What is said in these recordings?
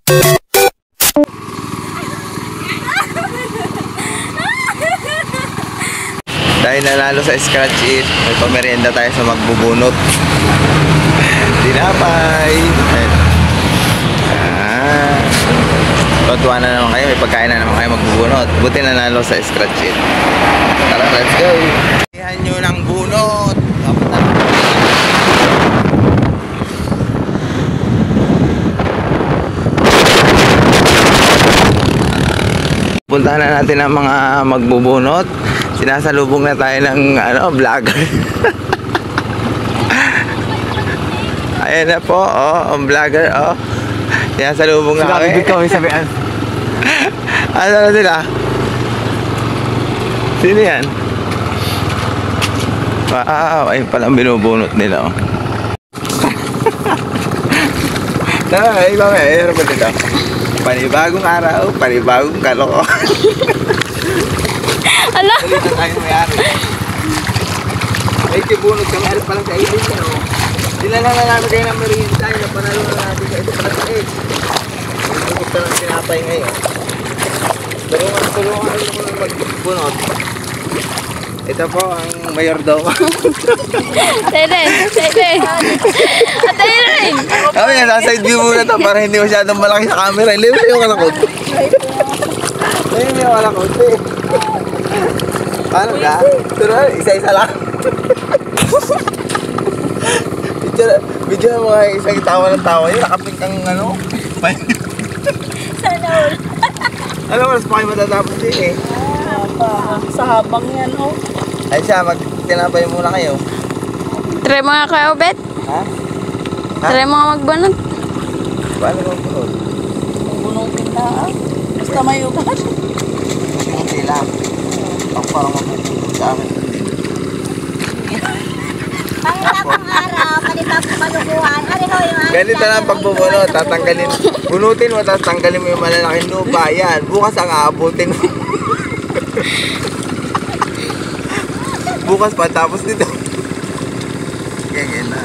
Dahil nanalo sa scratch it, may pamerienda tayo sa magbubunot. Tinapay. Tuwa na naman kayo, may pagkain na naman kayo magbubunot. Buti nanalo sa scratch it. Tara, let's go. Ihan nyo ng bunot. Puntahan na natin ang mga magbubunot. Sinasalubong na tayo ng vlogger. Ayan na po, ang vlogger, sinasalubong na kami. Sinabi kami sabihan. Ano na sila? Sino yan? Wow, ayun palang binubunot nila. Tara, ayun ba dito? Panibagong araw, panibagong kaloko. Ala! Dito tayo mayari. Ay, tibunod kami. Ano palang sa ilin niya, Dinala na namin kayo ng merienda. Yung panalo na natin sa ito pala sa ito. Bumukot na ng sinapay ngayon. Tulungan ako ng magbunot. Ito po ang mayordomo. Tede! At ayun rin! Kami nga, nasa side view muna ito para hindi masyadong malaki sa camera. Libre yung kalakot. Libre yung kalakot. Paano ka? Pero isa-isa lang. Video na mga isang tawa ng tawa yun. Nakapink ang Sana all. Alam mo, mas pa kayo matatapos din Sa habang yan, Ay siya, magtinapay muna kayo. Try mo nga kayo, Bet. Ha? Try mo nga magbunot. Paano kung punod? Bunutin na, Basta may ugat. Hindi lang. Parang magpupulog sa akin. Pangilapang araw, panibagong panukuhan. Ganito lang pagbubunot, tatanggalin. Bunutin mo, tapos tanggalin mo yung malalaking lupa. Yan, bukas ang aabutin mo. Bukas pa, tapos dito. Ganyan na.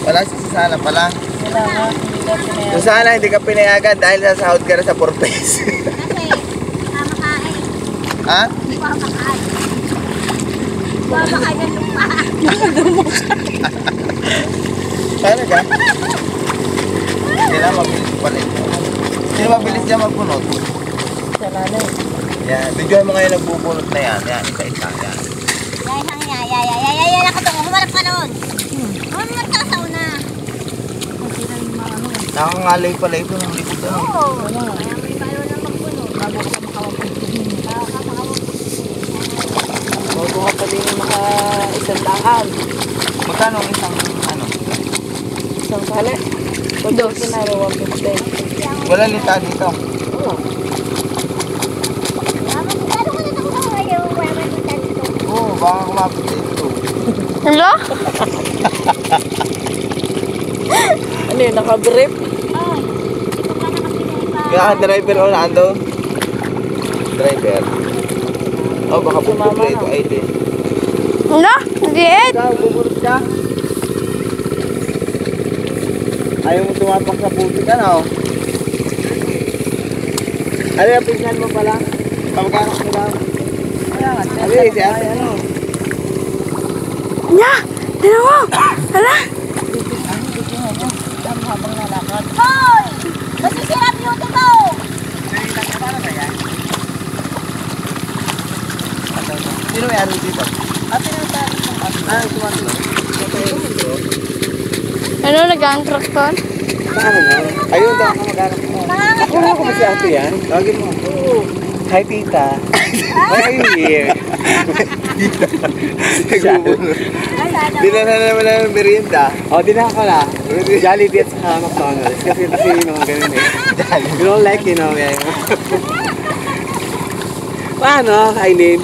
Wala si Susana pala. Wala nga, hindi ka pinayagan. Susana, hindi ka pinayagan dahil nasahod ka na sa Porpes. Kasi, mamakain. Ha? Hindi ko makain. Mamakain ng lupa. Paano ka? Kailangan mabilis pala ito. Sino mabilis niya magbunot? Sa lalay. Yan, bigyan mo ngayon nagbubunot na yan. Yan, isa-isa. Yan. Yay, hang yay. Nakatungo, humarap ka nun. Humarap ka sa una. Nakangalay pala ito ng likod. Oo. Kaya may balo na magpunod. Bago ka makawapagpagin. Bago ka pa din maka isang daan. Magkano ang isang Isang sali. Dos. Kinarawa 50. Wala lita dito. Oo. Lalo ko na ako ngayon. Wala man yung dito. Oo, baka kumapit dito. Hala? Ano yun, naka-brief? Oh. Ito ka nakapinay pa. Kaya ang driver o nando? Driver. Oh, baka bumubra ito ay din. Hala? Diet? Ikaw, bubulot ka. Ayaw mo tumapak sa puti ka na, Ano yung pinsan mo pala? Pagkakak mo lang. Ano yung siya? Nya! Tinan mo! Hala? Habang nalakad. Hoy! Masisirap yung ito. Sino may ano dito? Sumando. Ano, nag-angkrak ka? Paano mo? Ayun daw ako mag-anak mo. Akala ko ba si ate yan? Lagin mo. Hi, tita. Hi, here. Dinala na naman ng merienda. O, dinaka ko na. Jollibee at saka McDonald's. Kasi mga ganun You don't like, yeah. Paano, Aileen?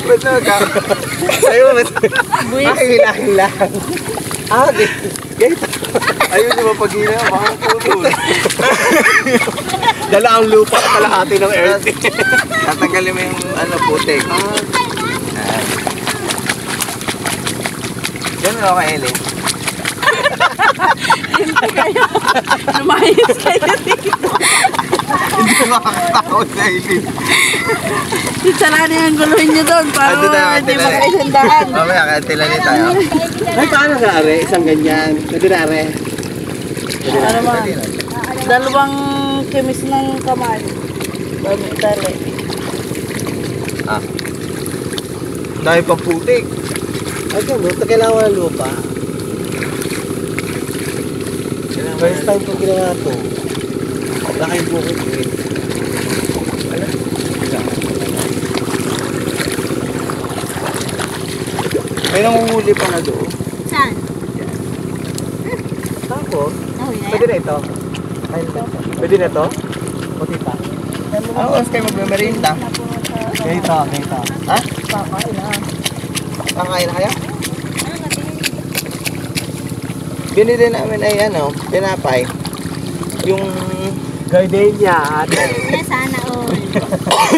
Ba't na ka? Ayaw mo. Hila-hila. Ayaw di ba pag-hila? Baka puno. Dala ang lupa at kalahati ng earth. Tatanggalin mo yung putik. Ganun ako kay Ellie. Hindi kayo. Lumayos kayo dito. Hindi ko makakatakot sa Ellie. Sisarani ang guluhin nyo doon para Ando tayo, hindi Ate Lani. makaisandaan. Mamaya, kaya tilani tayo. Ay, paano ka, Are? Isang ganyan. Pwede na, Are. Ano man? Dalawang kimis ng kamay. Bago tali. Ah. Dahil pang putik. Ay, gano'n. Kailangan ng lupa. First time ko ginawa ito. Laki bukit eh. May nanguhuli pa na doon. Saan? Tapos, Oh, yeah. pwede na ito. Pwede na ito? Puti pa. Ano oras kayo magmamerinda? Ganito, ganito. Ha? Kakain na kaya? Binili namin ay ano, tinapay. Yung... Gardenia, ate. Kaya sana all.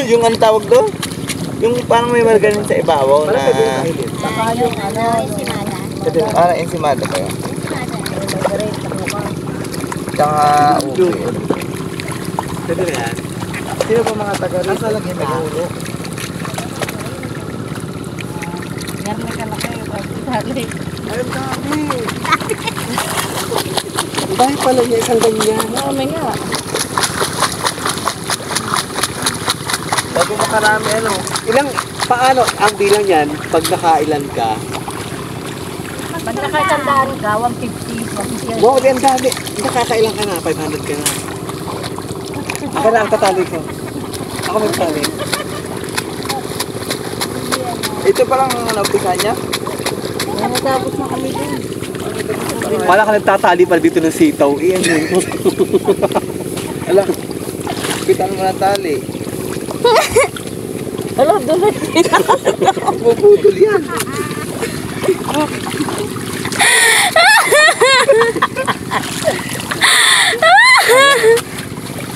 yung ang tawag doon? Yung parang may margarin sa ibabaw na... Saka yung ano, ensimada. Parang ensimada ba yun? Ensimada. Tsaka ubi. Pwede na yan. Sino ba mga taga rito? Nasa lagyan na. Nagulo. Yan na kalaki. Tali. Ay, ang dami. Ang dami pala niya isang ganyan. Oo, may nga. Bago makarami ano. Ilang, paano ang bilang yan pag nakailan ka? Pag nakatandaan ka, 150. Wow, ang dami. Nakakailan ka na, 500 ka na. Ako na ang tatali ko. Ako magtali. Ito palang napisa niya. Nakatapos na kami din. Wala ka nagtatali pa dito ng sitaw. Iyan yun. Ala, pitan mo na tali. Hello, doon. Bubudol yan.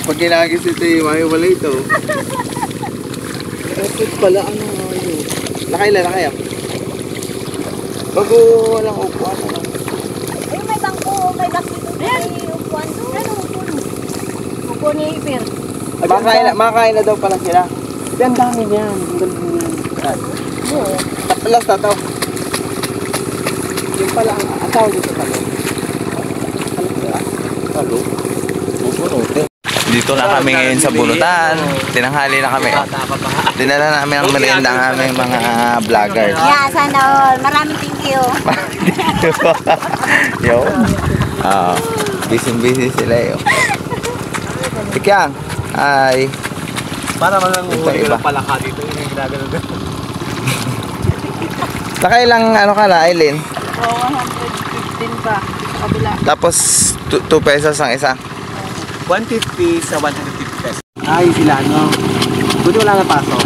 Pag ginagis ito yung wala ito. Bakit pala ano yun? Nakailan na kaya? Bago walang upuan. Ano? Ay, may bangko, may bangko. May upuan doon. Ano upuan? Upo ni Iper. Makain na daw pala sila. Ang dami niyan. Ang dami niyan. Tapos tataw. Yung pala ang asawa dito pala. Halo. Bubunutin. Dito na kami ngayon sa bunutan. Tinanghali na kami. Dinala namin ang merienda ang aming mga vlogger. Yeah, sana all. Maraming thank you. Yo. Busy sila yo. Tikyang. Ay. Para man lang Ito, uhuli iba. ng palaka dito. Yung ginagano doon. Nakailang ano ka na, Aileen? So, 115 pa. Sa kabila. Tapos 2 pesos ang isa. 150 sa 150 pesos. Ay, sila no. Buti wala na paso.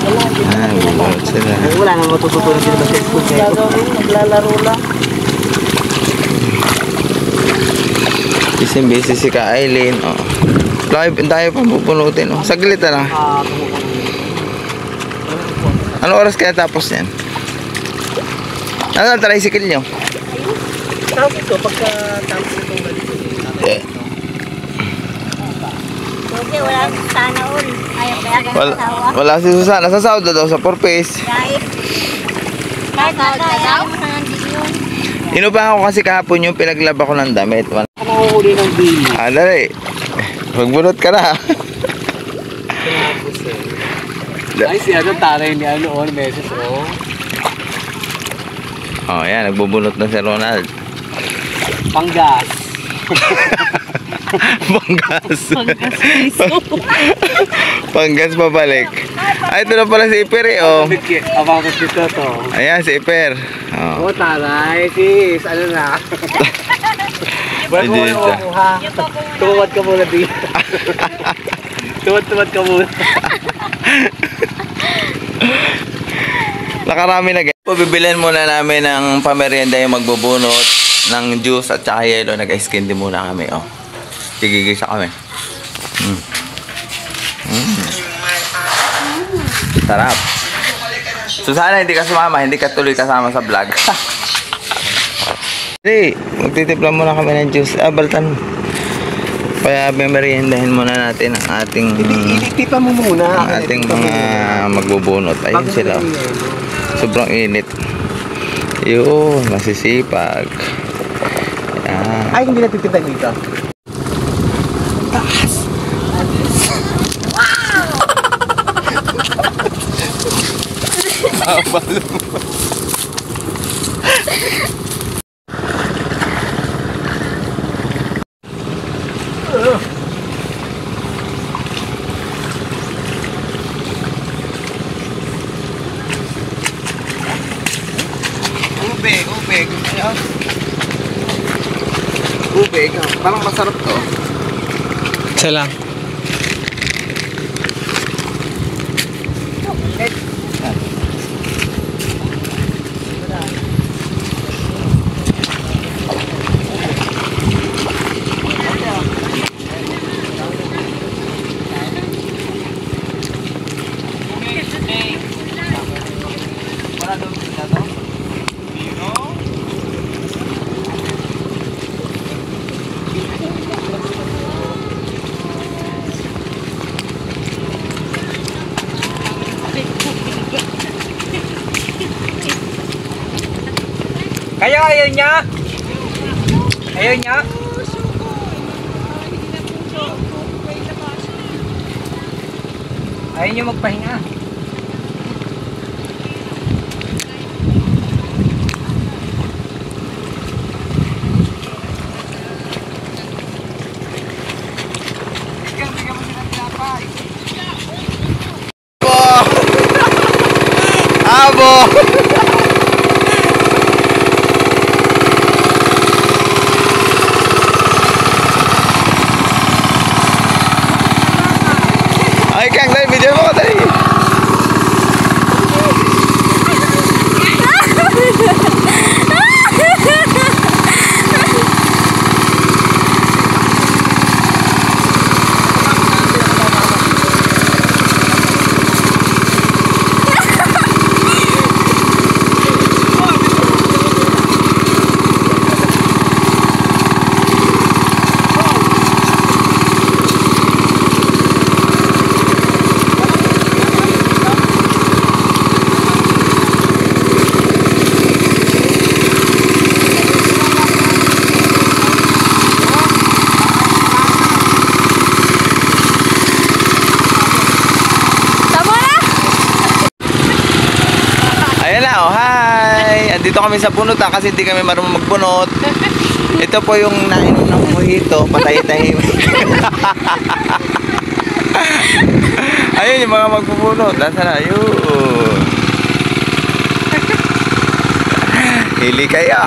Wala, hindi na Ah, pinapasok. sila. Ay, wala na matututunan sila sa school kayo. Gagawin, naglalaro lang. Busy si Ka Aileen. Oh. Dahil pang pupunutin. Oh. Saglit na lang. Ano oras kaya tapos yan? Ano ang tricycle nyo? Tapos ito, pagka tapos itong ganito. Eh, Okay, wala sana all. Ayaw kaya ka wala, natawa. wala si Susana. Sa Sauda daw sa Porpes. Kahit. Kahit ayaw mo sa nandito yun. Inupahan ko kasi kahapon yung pinaglaba ko ng damit. Ako mahuhuli ng bili. Dali. Magbunot ka na. Tapos eh. Ay, si ano, taray ni ano, on meses, oh. Oh, yan. Nagbubunot na si Ronald. Panggas. Panggas. Panggas pabalik. Ay, ito na pala si Iper eh, oh. Abang ko dito to. Ayan, si Iper. Oh. Oh, taray, sis. Ano na? Wala mo Dito. yung ha. Tuwad ka muna dito. Tuwad ka muna. Nakarami na guys. Bibilin muna namin ng pamerienda yung magbubunot ng juice at saka yelo. Nag-ice candy muna kami, oh. Gigigisa kami. Sarap. Susana, hindi ka sumama. Hindi ka tuloy kasama sa vlog. Hindi, magtitimpla muna kami ng juice. Baltan mo. Kaya meriendahin muna natin ang ating Itipa mo muna. ang ating mga magbubunot. Ayun sila. Sobrang init. Yun, masisipag. Yan. Ay, hindi natitipag dito. Ubeg. Ubeg. Parang masarap to. Isa lang. Kaya ayaw niya? Ayaw niya? Ayaw niya magpahinga. Abo! Ay, Kang, dali, video mo ko, dali. Ayan na, oh, hi! Andito kami sa bunot kasi hindi kami marunong magbunot. Ito po yung nainom ng mojito, patay-tahimik. Ayun yung mga magbubunot. Nasaan na? Ayun. Hili kayo!